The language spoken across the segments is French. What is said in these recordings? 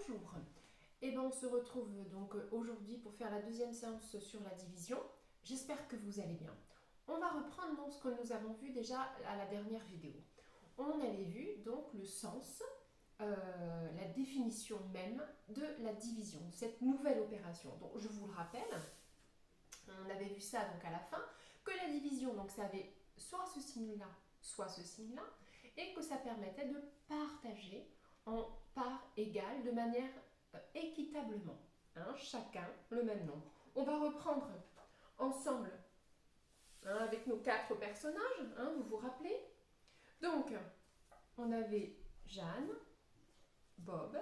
Bonjour. Et ben on se retrouve donc aujourd'hui pour faire la deuxième séance sur la division. J'espère que vous allez bien. On va reprendre donc ce que nous avons vu déjà à la dernière vidéo. On avait vu donc le sens, la définition même de la division, de cette nouvelle opération. Donc je vous le rappelle, on avait vu ça donc à la fin, que la division donc ça avait soit ce signe-là, soit ce signe-là, et que ça permettait de partager en parts égales de manière équitablement, chacun le même nombre. On va reprendre ensemble avec nos 4 personnages, vous vous rappelez? Donc, on avait Jeanne, Bob,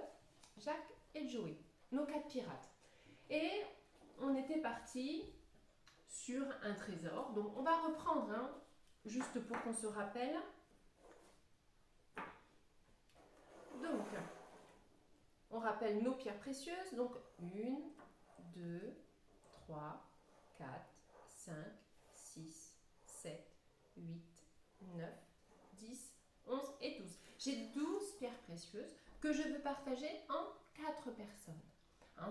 Jacques et Joey, nos 4 pirates. Et on était parti sur un trésor. Donc, on va reprendre, juste pour qu'on se rappelle. Donc, on rappelle nos pierres précieuses. Donc, 1, 2, 3, 4, 5, 6, 7, 8, 9, 10, 11 et 12. J'ai 12 pierres précieuses que je veux partager en 4 personnes.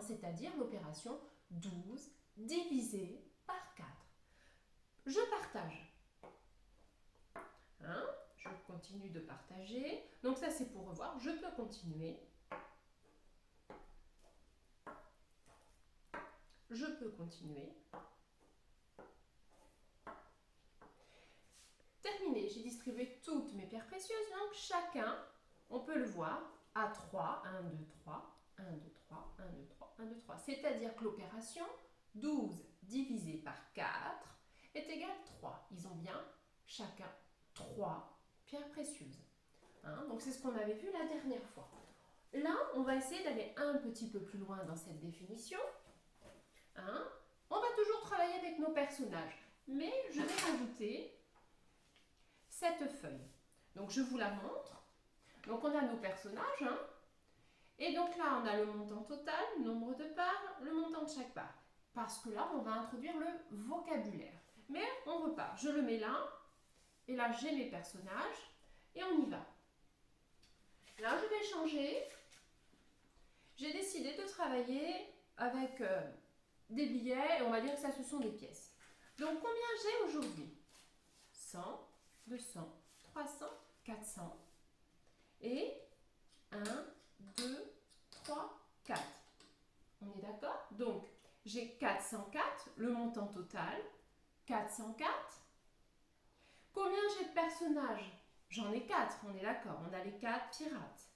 C'est-à-dire l'opération 12 divisé par 4. Je partage. Je continue de partager. Donc ça, c'est pour revoir. Je peux continuer. Je peux continuer. Terminé, j'ai distribué toutes mes pierres précieuses. Donc chacun, on peut le voir, à 3. 1, 2, 3. 1, 2, 3. 1, 2, 3. 1, 2, 3. C'est-à-dire que l'opération 12 divisé par 4 est égal à 3. Ils ont bien chacun 3 pierres précieuses. Donc c'est ce qu'on avait vu la dernière fois. Là, on va essayer d'aller un petit peu plus loin dans cette définition. On va toujours travailler avec nos personnages, mais je vais rajouter cette feuille. Donc je vous la montre. Donc on a nos personnages, et donc là on a le montant total, le nombre de parts, le montant de chaque part. Parce que là on va introduire le vocabulaire. Mais on repart. Je le mets là, et là j'ai mes personnages, et on y va. Là je vais changer. J'ai décidé de travailler avec des billets, et on va dire que ça ce sont des pièces. Donc combien j'ai aujourd'hui? 100, 200, 300, 400 et 1, 2, 3, 4. On est d'accord? Donc j'ai 404, le montant total, 404. Combien j'ai de personnages? J'en ai 4, on est d'accord, on a les 4 pirates.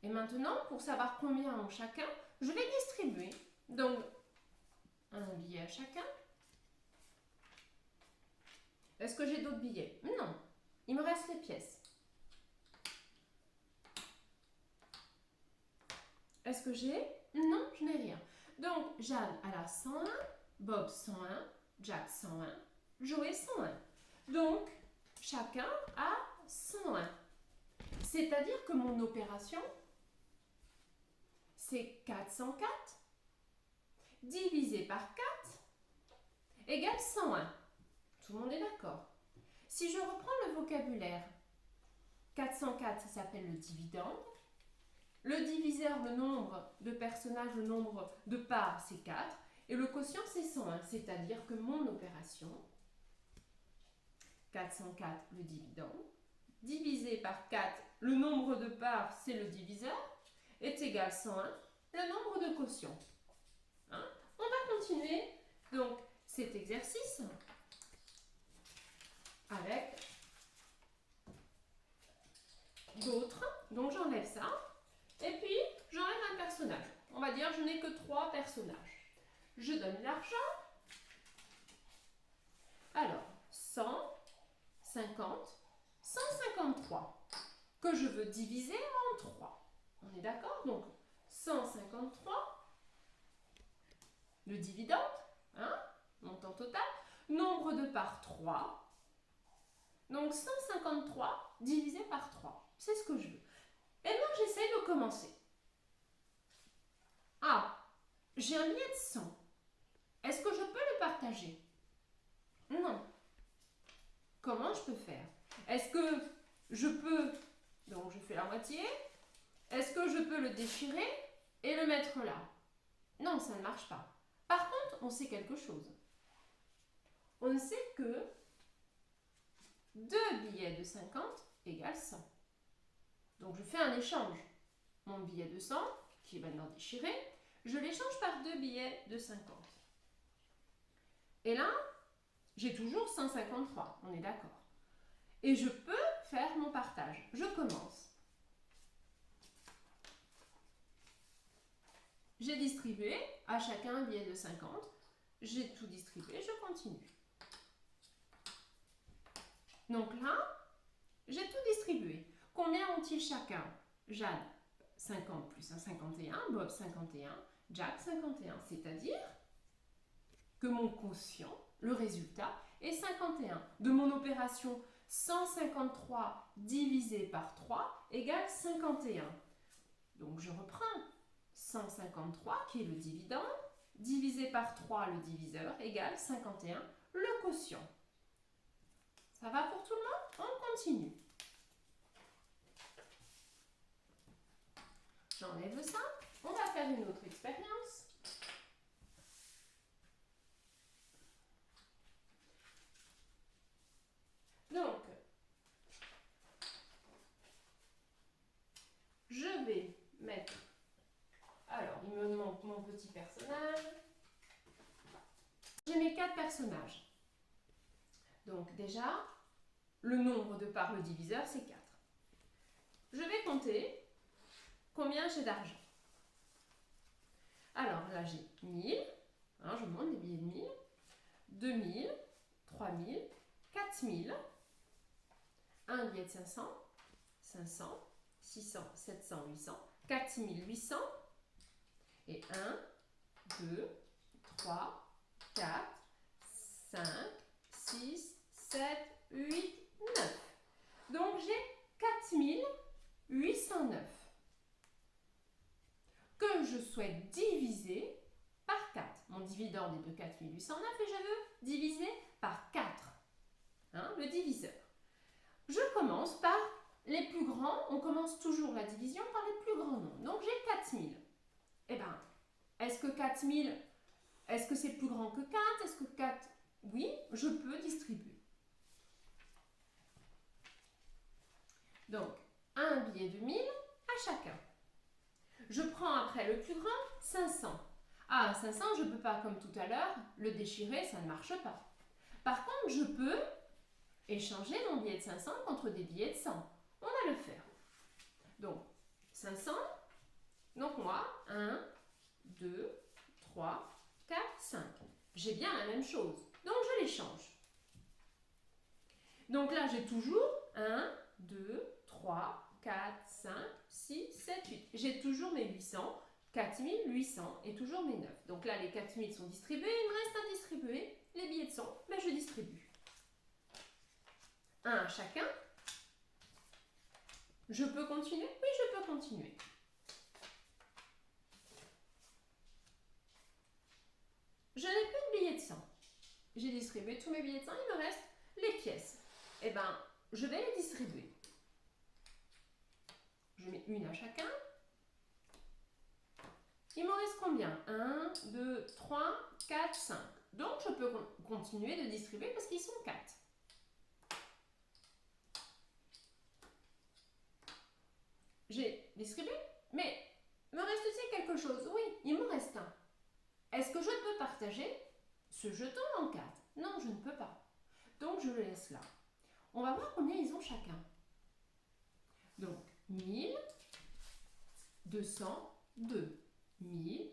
Et maintenant, pour savoir combien ont chacun, je vais distribuer. Donc, un billet à chacun. Est-ce que j'ai d'autres billets? Non. Il me reste les pièces. Est-ce que j'ai? Non, je n'ai rien. Donc, Jeanne, elle a 101, Bob 101, Jack 101, Joey 101. Donc, chacun a 101. C'est-à-dire que mon opération, c'est 404 divisé par 4 égale 101. Tout le monde est d'accord. Si je reprends le vocabulaire, 404, ça s'appelle le dividende. Le diviseur, le nombre de personnages, le nombre de parts, c'est 4. Et le quotient, c'est 101. C'est-à-dire que mon opération, 404, le dividende, divisé par 4, le nombre de parts, c'est le diviseur, est égal à 101, le nombre de quotients. On va continuer donc cet exercice avec d'autres. Donc j'enlève ça. Et puis j'enlève un personnage. On va dire je n'ai que 3 personnages. Je donne l'argent. Alors 150, 153 que je veux diviser en 3. On est d'accord? Donc 153, le dividende, montant total, nombre de parts 3. Donc 153 divisé par 3. C'est ce que je veux. Et moi, j'essaie de commencer. J'ai un billet de 100. Est-ce que je peux le partager? Non. Comment je peux faire? Est-ce que je peux... Donc, je fais la moitié. Est-ce que je peux le déchirer? et le mettre là. Non, ça ne marche pas. Par contre, on sait quelque chose. On sait que 2 billets de 50 égale 100. Donc, je fais un échange. Mon billet de 100, qui est maintenant déchiré, je l'échange par 2 billets de 50. Et là, j'ai toujours 153, on est d'accord. Et je peux faire mon partage. Je commence. J'ai distribué à chacun un billet de 50. J'ai tout distribué, je continue. Donc là, j'ai tout distribué. Combien ont-ils chacun? Jeanne, 50 plus 1, 51. Bob, 51. Jack, 51. C'est-à-dire que mon quotient, le résultat, est 51. De mon opération 153 divisé par 3 égale 51. Donc je reprends 153 qui est le dividende, divisé par 3 le diviseur égale 51 le quotient. Ça va pour tout le monde? On continue. J'enlève ça. On va faire une autre expérience. Donc, je vais mettre... Alors, il me manque mon petit personnage. J'ai mes 4 personnages. Donc déjà, le nombre de par le diviseur, c'est 4. Je vais compter combien j'ai d'argent. Alors là, j'ai 1000. Hein, je monte des billets de 1000. 2000, 3000, 4000. Un billet de 500, 500, 600, 700, 800, 4800. Et 1, 2, 3, 4, 5, 6, 7, 8, 9. Donc j'ai 4809 que je souhaite diviser par 4. Mon dividende est de 4809 et je veux diviser par 4. Hein, le diviseur. Je commence par les plus grands. On commence toujours la division par les plus grands nombres. Donc j'ai 4000. Eh bien, est-ce que 4000, est-ce que c'est plus grand que 4? Est-ce que 4, oui, je peux distribuer. Donc, un billet de 1000 à chacun. Je prends après le plus grand, 500. Ah, 500, je ne peux pas, comme tout à l'heure, le déchirer, ça ne marche pas. Par contre, je peux échanger mon billet de 500 contre des billets de 100. On va le faire. Donc, 500, donc moi, 1, 2, 3, 4, 5. J'ai bien la même chose. Donc, je l'échange. Donc là, j'ai toujours 1, 2, 3, 4, 5, 6, 7, 8. J'ai toujours mes 800, 4800 et toujours mes 9. Donc là, les 4000 sont distribués. Il me reste à distribuer les billets de 100. Ben, je distribue. Un à chacun. Je peux continuer? Oui, je peux continuer. Je n'ai plus de billets de 100. J'ai distribué tous mes billets de 1. Il me reste les pièces. Eh bien, je vais les distribuer. Je mets une à chacun. Il m'en reste combien? 1, 2, 3, 4, 5. Donc, je peux continuer de distribuer parce qu'ils sont 4. J'ai distribué, mais me reste-t-il quelque chose? Oui, il me reste un. Est-ce que je peux partager ce jeton en 4? Non, je ne peux pas. Donc, je le laisse là. On va voir combien ils ont chacun. Donc, 1000, 202, 1000,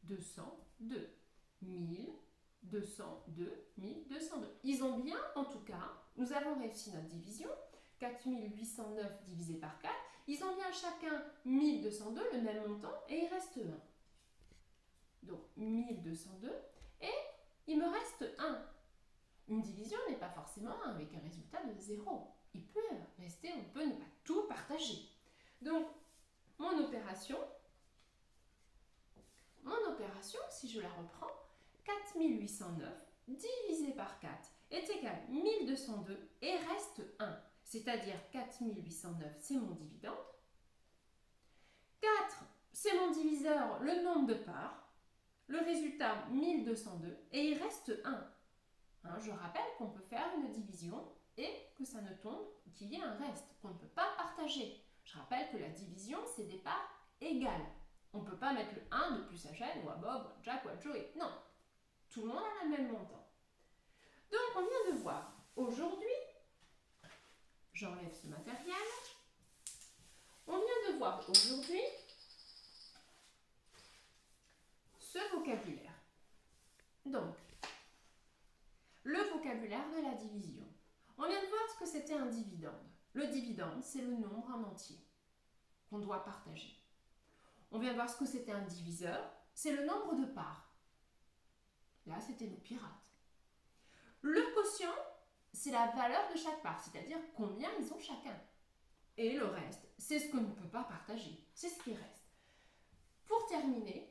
202, 1000, 202, 1202. Ils ont bien, en tout cas, nous avons réussi notre division. 4809 divisé par 4. Ils ont bien chacun 1202, le même montant, et il reste 1. Donc, 1202, et il me reste 1. Une division n'est pas forcément 1 avec un résultat de 0. Il peut rester, on peut ne pas tout partager. Donc, mon opération, si je la reprends, 4809 divisé par 4 est égal à 1202 et reste 1. C'est-à-dire 4809, c'est mon dividende. 4, c'est mon diviseur le nombre de parts, le résultat 1202, et il reste 1. Hein, je rappelle qu'on peut faire une division et que ça ne tombe, qu'il y ait un reste, qu'on ne peut pas partager. Je rappelle que la division, c'est des parts égales. On ne peut pas mettre le 1 de plus à Jeanne ou à Bob ou à Jack ou à Joey. Non, tout le monde a le même montant. Donc, on vient de voir aujourd'hui, j'enlève ce matériel, on vient de voir aujourd'hui ce vocabulaire. Donc, le vocabulaire de la division. On vient de voir ce que c'était un dividende. Le dividende, c'est le nombre en entier qu'on doit partager. On vient de voir ce que c'était un diviseur, c'est le nombre de parts. Là, c'était nos pirates. Le quotient, c'est la valeur de chaque part, c'est-à-dire combien ils ont chacun. Et le reste, c'est ce qu'on ne peut pas partager, c'est ce qui reste. Pour terminer,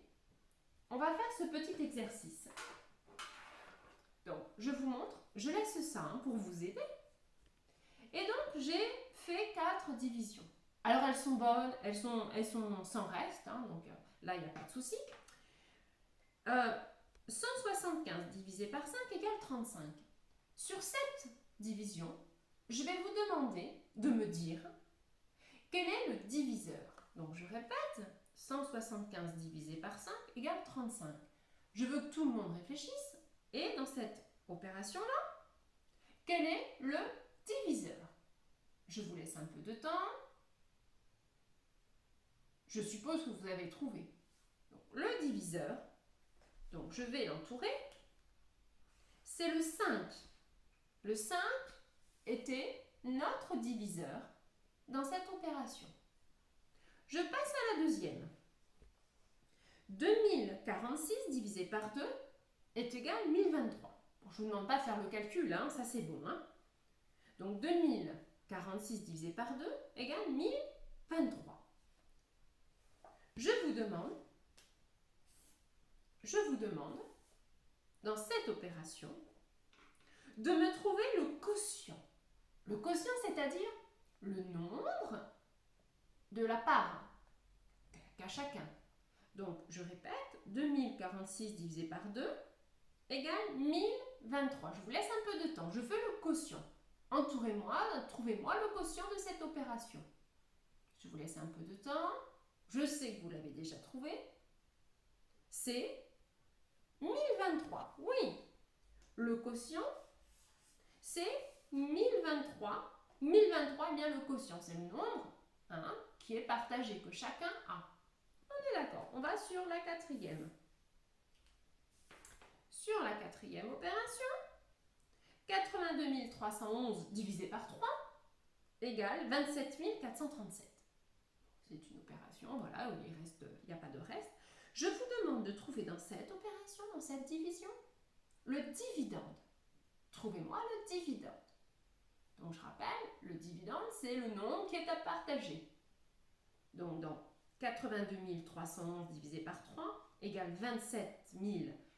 on va faire ce petit exercice. Donc, je vous montre, je laisse ça pour vous aider. Et donc, j'ai fait 4 divisions. Alors, elles sont bonnes, elles sont sans reste, hein, donc là, il n'y a pas de souci. 175 divisé par 5 égale 35. Sur cette division, je vais vous demander de me dire quel est le diviseur. Donc, je répète, 175 divisé par 5 égale 35. Je veux que tout le monde réfléchisse. Et dans cette opération-là, quel est le diviseur? Je vous laisse un peu de temps. Je suppose que vous avez trouvé. Donc, le diviseur, donc je vais l'entourer, c'est le 5. Le 5 était notre diviseur dans cette opération. Je passe à la deuxième. 2046 divisé par 2 est égal à 1023. Bon, je ne vous demande pas de faire le calcul, hein, ça c'est bon. Hein. Donc 2046 divisé par 2 égale 1023. Je vous demande, dans cette opération, de me trouver le quotient. Le quotient, c'est-à-dire le nombre de la part qu'a chacun. Donc, je répète, 2046 divisé par 2 égale 1023. Je vous laisse un peu de temps. Je fais le quotient. Entourez-moi, trouvez-moi le quotient de cette opération. Je vous laisse un peu de temps. Je sais que vous l'avez déjà trouvé. C'est 1023. Oui, le quotient, c'est 1023. 1023 est bien le quotient. C'est le nombre qui est partagé, que chacun a. On est d'accord. On va sur la quatrième. Sur la quatrième opération, 82 311 divisé par 3 égale 27 437. C'est une opération, voilà, où il n'y a pas de reste. Je vous demande de trouver dans cette opération, dans cette division, le dividende. Trouvez-moi le dividende. Donc, je rappelle, le dividende, c'est le nombre qui est à partager. Donc, dans 82 311 divisé par 3 égale 27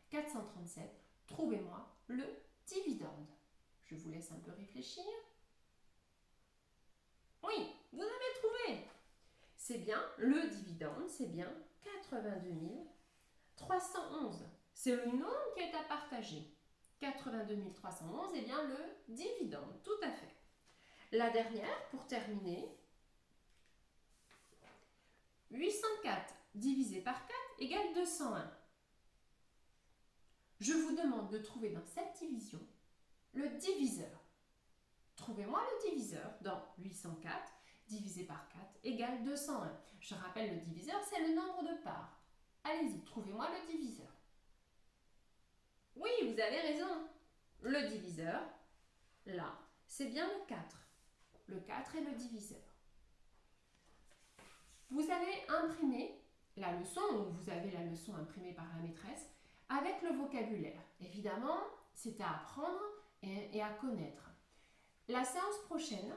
437. Trouvez-moi le dividende. Je vous laisse un peu réfléchir. Oui, vous avez trouvé. C'est bien, le dividende, c'est bien 82 311. C'est le nombre qui est à partager. 82 311 est bien le dividende, tout à fait. La dernière, pour terminer, 804 divisé par 4 égale 201. Je vous demande de trouver dans cette division le diviseur. Trouvez-moi le diviseur dans 804 divisé par 4 égale 201. Je rappelle, le diviseur, c'est le nombre de parts. Allez-y, trouvez-moi le diviseur. Oui, vous avez raison. Le diviseur, là, c'est bien le 4. Le 4 est le diviseur. Vous allez imprimer la leçon, ou vous avez la leçon imprimée par la maîtresse, avec le vocabulaire. Évidemment, c'est à apprendre et à connaître. La séance prochaine,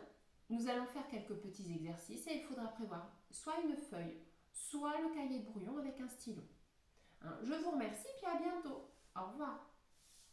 nous allons faire quelques petits exercices et il faudra prévoir soit une feuille, soit le cahier brouillon avec un stylo. Je vous remercie et à bientôt. Au revoir.